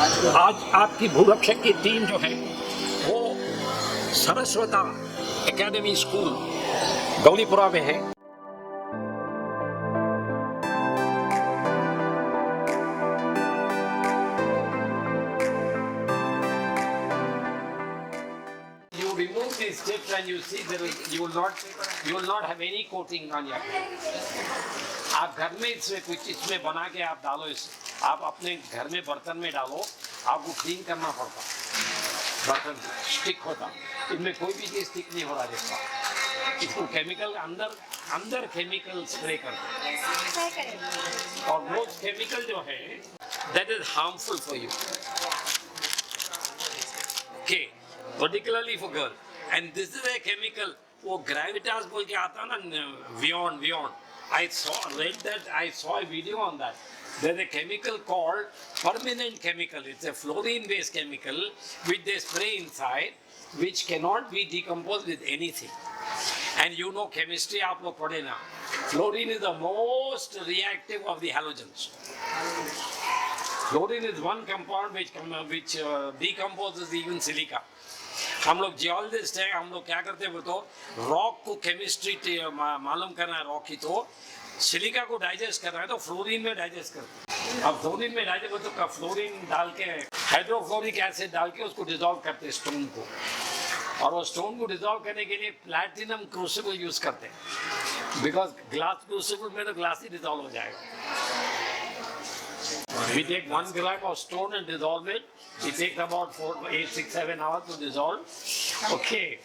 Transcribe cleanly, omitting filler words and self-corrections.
आज आपकी भूरक्षक की टीम जो है वो सरस्वता एकेडमी स्कूल गौलीपुरा में है। You remove these tips and you see there is, you will not have any coating on your plate. आप घर में इसमें कुछ इसमें बना के आप डालो, इस आप अपने घर में बर्तन में डालो, आपको क्लीन करना पड़ता, बर्तन स्टिक होता, इनमें कोई भी चीज स्टिक नहीं हो रहा इसका। इसको केमिकल अंदर केमिकल स्प्रे करते हैं और वो केमिकल जो है that is harmful for you, okay, particularly for girl. And this is a chemical, वो ग्रेविटास बोल के आता ना, beyond I read that, I saw a video on that. There's a chemical called permanent chemical. It's a fluorine-based chemical which they spray inside, which cannot be decomposed with anything. And you know chemistry, आप लोग पढ़े ना. Fluorine is the most reactive of the halogens. Fluorine is one compound which decomposes even silica. हम लोग geologist हैं, हम लोग क्या करते हैं, वो तो रॉक को केमिस्ट्री मालूम करना है, रॉक की तो सिलिका को डाइजेस्ट करना है तो फ्लोरीन में डाइजेस्ट करते हैं। अब फ्लोरीन में डाइजेस्ट तो फ्लोरीन डाल के हाइड्रोफ्लोरिक एसिड डाल के उसको डिजोल्व करते हैं स्टोन को, और वो स्टोन को डिजोल्व करने के लिए प्लैटिनम क्रूसिबल यूज करते हैं, बिकॉज ग्लास क्रूसिबल में तो ग्लास ही डिजोल्व हो जाएगा। We take 1 gram of stone and dissolve it. It takes about 4, 8, 6, 7 hours to dissolve. Okay.